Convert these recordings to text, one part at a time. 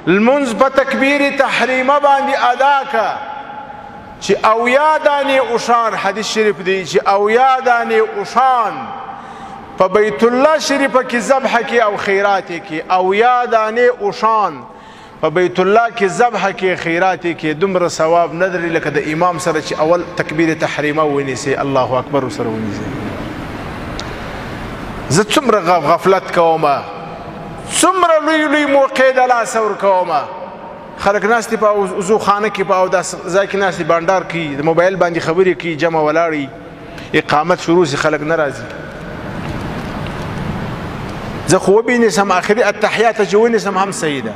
المنز په تکبیر تحریمه باندې ادا کا چې اویا دانې اوښان حدیث شریف دی چې اویا دانې اوښان په بیت الله شریفه کې ذبح کې او خیرات کې اویا دانې اوښان په بیت الله کې ذبح کې خیرات کې دومره ثواب نه لري لکه د امام سره چې اول تکبیر تحریمه ونیسي الله اکبر سره ونیسي. زه څومره غفلت کومه څومره لوی لوی موقع د لاسه ورکومه خلک ناست دي په وضو خانه کې په اودس ځای کې ناست دي بانډار کوي د موبایل باندې خبرې کوي جمع ولاړي اقامت شروع شي خلک نه راځي. زه خو وبینسم آخري التحیات چې ونیسم هم صحیح ده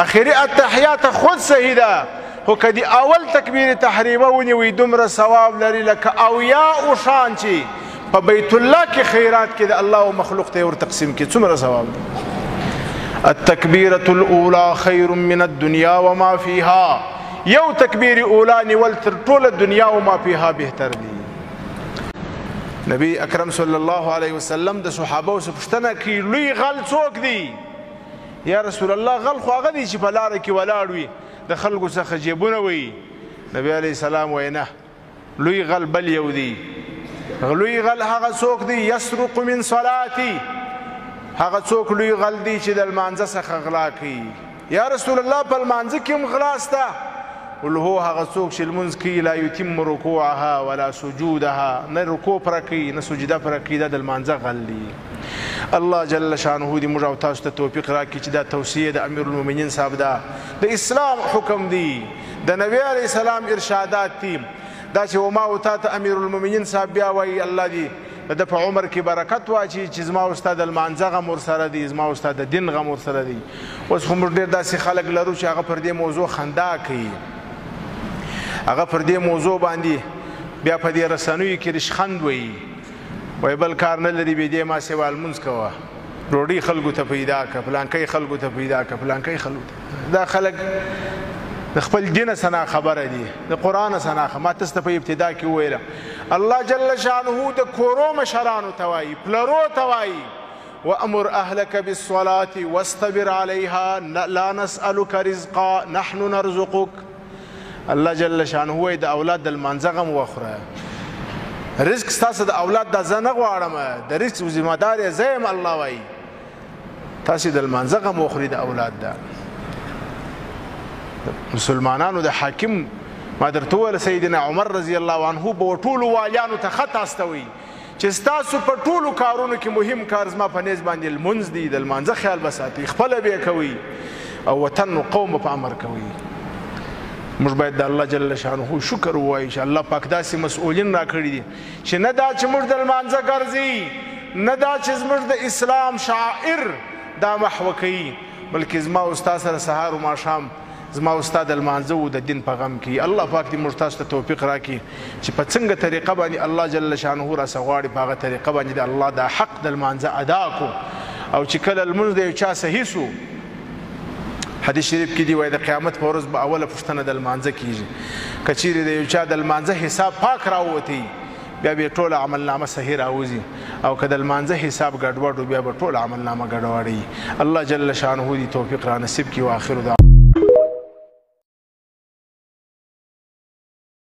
آخري التحیات خود صحیح ده خو که د اول تکبیر تحریمه ونیوي دومره ثواب لري لکه اویا اوښان چې په بیت الله کې خیرات کې د الله او مخلوق ته ور تقسیم کې څومره ثواب ده. التكبيرة الأولى خير من الدنيا وما فيها يو تكبير أولى نول طول الدنيا وما فيها بهتر دي. نبي أكرم صلى الله عليه وسلم د صحابه وسپشتنه کی لوی غل څوک دی یا رسول الله غل خو هغه دی چې په لاره کې ولاړ وي د خلکو څخه جیبونه وي. نبی علیه السلام وینا لوی غل بل یو دی لوی غل هغه څوک دی یسرق من صلاتي هغه څوک لوی غل دی چې د لمانځه څخه غلا کوي. یا رسول الله په لمانځه کې هم غلا سته قل هو هغه څوک چې لمونځ کوي لا یتم رکوعها ولا سجودها نه رکوع پوره کوي نه سجده پوره کوي دا د لمانځه غل دی. الله جل شانه دې موږ او تاسو ته توفیق راکړي چې دا توصیه د امیر المؤمنین صاحب ده د اسلام حکم دی د نبی علیه السلام ارشادات دي دا چې وما او تا ته امیر المؤمنین صاحب بیا وایي الله دې د په عمر کې برکت واچي چې زما استاد المانځه غم ورسره دی زما استاد د دین غم ورسره دی. اوس خو موږ ډېر داسې خلک لرو چې هغه پر دې موضوع خندا کوي هغه پر دې موضوع باندې بیا په دې رسنیو کې رشخند وایي وایي بل کار نه لري بې دې ما سوا لمونځ کوه ډوډۍ خلکو ته پیدا کړه پلانکی خلکو ته پیدا کړه پلانکی خلکو ته. دا خلک د خپل دین سنا خبره دي د قرآن سنا ما تاسو ته په ابتدا کې وویله الله جل شانه د کورو مشرانو ته وایي پلرو ته وایي وامر اهلک بالصلاة واصطبر عليها لا نسألك رزقا نحن نرزقك. الله جل شانه وایي د اولاد د لمانځه غم وخوره رزق ستاسو د اولاد دا زه نه غواړم د رزق ذمه دار یې زه یم الله وایي تاسو د لمانځه غم وخوري د اولاد دا. مسلمانانو د حاکم ما درته وویل سیدنا عمر رضی الله عنه به ټولو والیانو ته خط استوي چې ستاسو په ټولو کارونو کې مهم کار زما په نیز باندې لمونځ دی د لمانځه خیال به ساتي خپله به یې کوي او وطن و قوم په امر کوي. موږ باید د الله جل شانه شکر ووایو چې الله پاک داسې مسؤلین راکړي دي چې نه دا چې موږ د لمانځه ګرځي نه دا چې زموږ د اسلام شاعر دا محوه کوي بلکې زما او ستا سره سهار و ماښام زما استاد المانځه و د دین په غم کې. الله پاک دې موږ تاسو ته توفیق راکړي چې په څنګه طریقه باندې الله جل شانه راڅه غواړي په هغه طریقه باندې د الله دا حق د لمانځه ادا کړو او چې کله لمونځ د یو چا صحیح سو حدیث شریف کې دی وایي د قیامت په ورځ به اوله پوښتنه د لمانځه کېږي که چیرې د یو چا د لمانځه حساب پاک راووتی بیا به ټوله عملنامه صحیح راوځي او که د لمانځه حساب ګډوډ بیا به ټوله عملنامه ګډوډوي. الله جل شانه دې توفیق را نصیب کړي. واخر